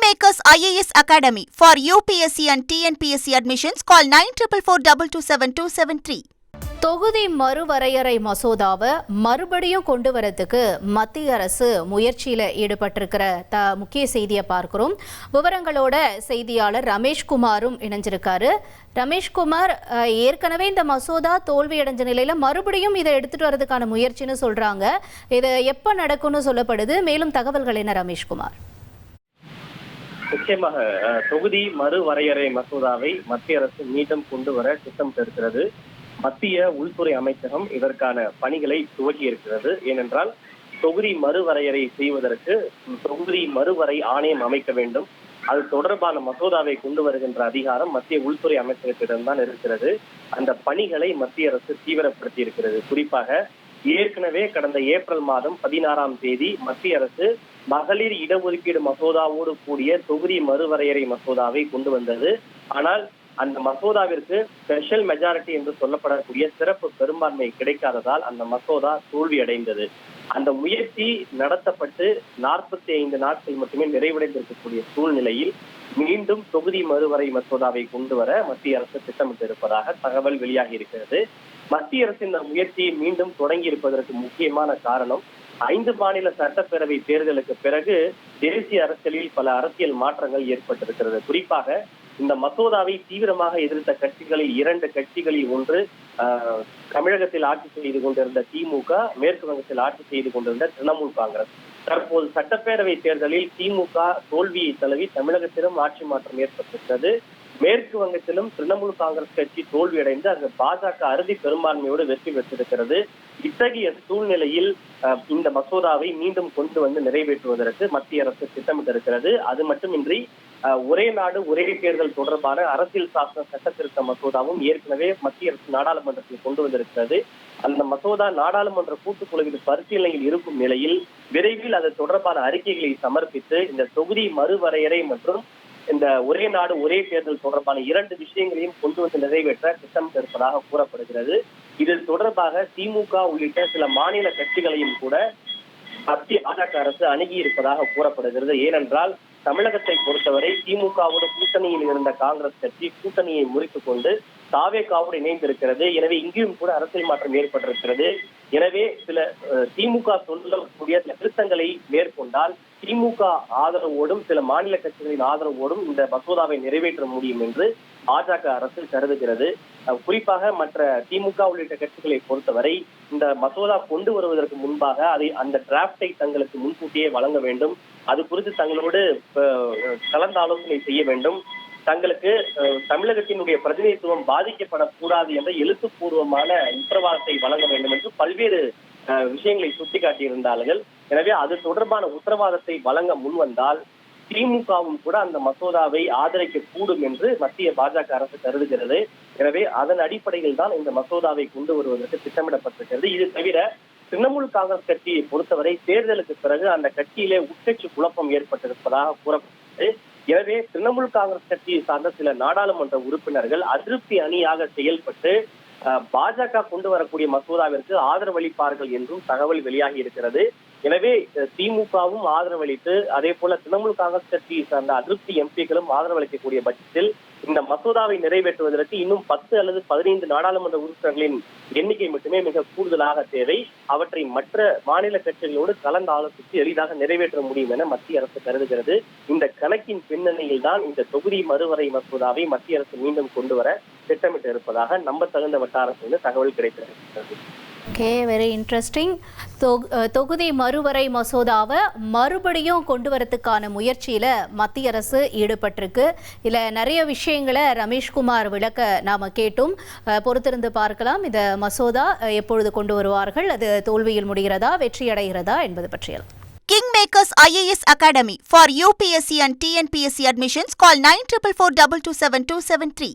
Kingmakers IAS Academy for UPSC and TNPSC admissions. Call 9444227273. தொகுதி மறுவரையறை மசோதாவை மறுபடியும் கொண்டு வரதுக்கு மத்திய அரசு முயற்சியில் ஈடுபட்டிருக்கிற முக்கிய செய்தியை பார்க்கிறோம். விவரங்களோட செய்தியாளர் ரமேஷ்குமாரும் இணைஞ்சிருக்காரு. ரமேஷ்குமார், ஏற்கனவே இந்த மசோதா தோல்வியடைஞ்ச நிலையில மறுபடியும் இதை எடுத்துட்டு வரதுக்கான முயற்சின்னு சொல்றாங்க. இது எப்ப நடக்கும்னு சொல்லப்படுது? மேலும் தகவல்கள் என்ன ரமேஷ்குமார்? நிச்சயமாக தொகுதி மறுவரையறை மசோதாவை மத்திய அரசு மீண்டும் கொண்டு வர திட்டமிட்டிருக்கிறது. மத்திய உள்துறை அமைச்சகம் இதற்கான பணிகளை துவக்கி இருக்கிறது. ஏனென்றால் தொகுதி மறுவரையறை செய்வதற்கு தொகுதி மறுவரை ஆணையம் அமைக்க வேண்டும். அது தொடர்பான மசோதாவை கொண்டு வருகின்ற அதிகாரம் மத்திய உள்துறை அமைச்சகத்திடம்தான் இருக்கிறது. அந்த பணிகளை மத்திய அரசு தீவிரப்படுத்தி இருக்கிறது. குறிப்பாக ஏற்கனவே கடந்த ஏப்ரல் மாதம் 16ஆம் தேதி மத்திய அரசு மகளிர் இடஒதுக்கீடு மசோதாவோடு கூடிய தொகுதி மறுவரையறை மசோதாவை கொண்டு வந்தது. ஆனால் அந்த மசோதாவிற்கு ஸ்பெஷல் மெஜாரிட்டி என்று சொல்லப்படக்கூடிய சிறப்பு பெரும்பான்மை கிடைக்காததால் அந்த மசோதா தோல்வி அடைந்தது. அந்த முயற்சி நடத்தப்பட்டு 45 நாட்கள் மட்டுமே நிறைவடைந்திருக்கக்கூடிய சூழ்நிலையில் மீண்டும் தொகுதி மறுவரை மசோதாவை கொண்டு வர மத்திய அரசு திட்டமிட்டு இருப்பதாக தகவல் வெளியாகி இருக்கிறது. மத்திய அரசு இந்த முயற்சியை மீண்டும் தொடங்கி இருப்பதற்கு முக்கியமான காரணம் 5 மாநில சட்டப்பேரவை தேர்தலுக்கு பிறகு தேசிய அரசியலில் பல அரசியல் மாற்றங்கள் ஏற்பட்டிருக்கிறது. குறிப்பாக இந்த மசோதாவை தீவிரமாக எதிர்த்த கட்சிகளில் 2 கட்சிகளில் ஒன்று தமிழகத்தில் ஆட்சி செய்து கொண்டிருந்த திமுக, மேற்கு வங்கத்தில் ஆட்சி செய்து கொண்டிருந்த திரிணாமுல் காங்கிரஸ். தற்போது சட்டப்பேரவை தேர்தலில் திமுக தோல்வியை தழுவி தமிழகத்திலும் ஆட்சி மாற்றம் ஏற்பட்டிருக்கிறது. மேற்கு வங்கத்திலும் திரிணாமுல் காங்கிரஸ் கட்சி தோல்வியடைந்து அங்கு பாஜக அறுதி பெரும்பான்மையோடு வெற்றி பெற்றிருக்கிறது. இத்தகைய சூழ்நிலையில் இந்த மசோதாவை மீண்டும் கொண்டு வந்து நிறைவேற்றுவதற்கு மத்திய அரசு திட்டமிட்டிருக்கிறது. அது மட்டுமின்றி ஒரே நாடு ஒரே தேர்தல் தொடர்பான அரசியல் சாசன சட்ட திருத்த மசோதாவும் ஏற்கனவே மத்திய அரசு நாடாளுமன்றத்தில் கொண்டு வந்திருக்கிறது. அந்த மசோதா நாடாளுமன்ற கூட்டுக்குழுவில் பரிசீலனையில் இருக்கும் நிலையில் விரைவில் அது தொடர்பான அறிக்கைகளை சமர்ப்பித்து இந்த தொகுதி மறுவரையறை மற்றும் இந்த ஒரே நாடு ஒரே தேர்தல் தொடர்பான 2 விஷயங்களையும் கொண்டு வந்து நிறைவேற்ற திட்டமிட்டிருப்பதாக கூறப்படுகிறது. இதில் தொடர்பாக திமுக உள்ளிட்ட சில மாநில கட்சிகளையும் கூட மத்திய பாஜக அரசு அணுகி இருப்பதாக கூறப்படுகிறது. ஏனென்றால் தமிழகத்தை பொறுத்தவரை திமுகவோடு கூட்டணியில் இருந்த காங்கிரஸ் கட்சி கூட்டணியை முறித்துக் கொண்டு தாவேகாவோடு இணைந்திருக்கிறது. எனவே இங்கேயும் கூட அரசியல் மாற்றம் ஏற்பட்டிருக்கிறது. எனவே சில திமுக சொல்லக்கூடிய சில திருத்தங்களை மேற்கொண்டால் திமுக ஆதரவோடும் சில மாநில கட்சிகளின் ஆதரவோடும் இந்த மசோதாவை நிறைவேற்ற முடியும் என்று பாஜக அரசு கருதுகிறது. குறிப்பாக மற்ற திமுக உள்ளிட்ட கட்சிகளை பொறுத்தவரை இந்த மசோதா கொண்டு வருவதற்கு முன்பாக அந்த டிராப்டை தங்களுக்கு முன்கூட்டியே வழங்க வேண்டும். அது குறித்து தங்களோடு கலந்து ஆலோசனை செய்ய வேண்டும். தங்களுக்கு தமிழகத்தினுடைய பிரதிநிதித்துவம் பாதிக்கப்படக்கூடாது என்ற எழுத்துப்பூர்வமான உத்தரவாதத்தை வழங்க வேண்டும் என்று பல்வேறு விஷயங்களை சுட்டிக்காட்டியிருந்தார்கள். எனவே அது தொடர்பான உத்தரவாதத்தை வழங்க முன்வந்தால் திமுகவும் கூட அந்த மசோதாவை ஆதரிக்க கூடும் என்று மத்திய பாஜக அரசு கருதுகிறது. எனவே அதன் அடிப்படையில் தான் இந்த மசோதாவை கொண்டு வருவதற்கு திட்டமிடப்பட்டிருக்கிறது. இது தவிர திரிணாமுல் காங்கிரஸ் கட்சியை பொறுத்தவரை தேர்தலுக்கு பிறகு அந்த கட்சியிலே உட்கட்சி குழப்பம் ஏற்பட்டிருப்பதாக கூறப்பட்டது. எனவே திரிணாமுல் காங்கிரஸ் கட்சியை சார்ந்த சில நாடாளுமன்ற உறுப்பினர்கள் அதிருப்தி அணியாக செயல்பட்டு பாஜக கொண்டு வரக்கூடிய மசோதாவிற்கு ஆதரவளிப்பார்கள் என்றும் தகவல் வெளியாகி இருக்கிறது. எனவே திமுகவும் ஆதரவளித்து அதே போல திரிணாமுல் காங்கிரஸ் கட்சியை சார்ந்த அதிருப்தி எம்பிக்களும் ஆதரவளிக்கக்கூடிய பட்சத்தில் இந்த மசோதாவை நிறைவேற்றுவதற்கு இன்னும் 10 அல்லது 15 நாடாளுமன்ற உறுப்பினர்களின் எண்ணிக்கை மட்டுமே மிக கூடுதலாக தேவை. அவற்றை மற்ற மாநில கட்சிகளோடு கலந்து ஆலோசித்து எளிதாக நிறைவேற்ற முடியும் என மத்திய அரசு கருதுகிறது. இந்த கணக்கின் பின்னணியில் தான் இந்த தொகுதி மறுவரை மசோதாவை மத்திய அரசு மீண்டும் கொண்டு வர திட்டமிட்டு இருப்பதாக நம்பத்தகுந்த வட்டாரத்திலிருந்து தகவல் கிடைத்திருக்கிறது. Okay, very interesting. தொகுதி மறுவரை மசோதாவை மறுபடியும் கொண்டு வரதுக்கான முயற்சியில் மத்திய அரசு ஈடுபட்டிருக்கு. இதில் நிறைய விஷயங்களை ரமேஷ்குமார் விளக்க நாம் கேட்டும். பொறுத்திருந்து பார்க்கலாம் இந்த மசோதா எப்பொழுது கொண்டு வருவார்கள், அது தோல்வியில் முடிகிறதா வெற்றியடைகிறதா என்பது பற்றியெல்லாம். Kingmakers IAS Academy for UPSC and TNPSC admissions. Call 9444227273.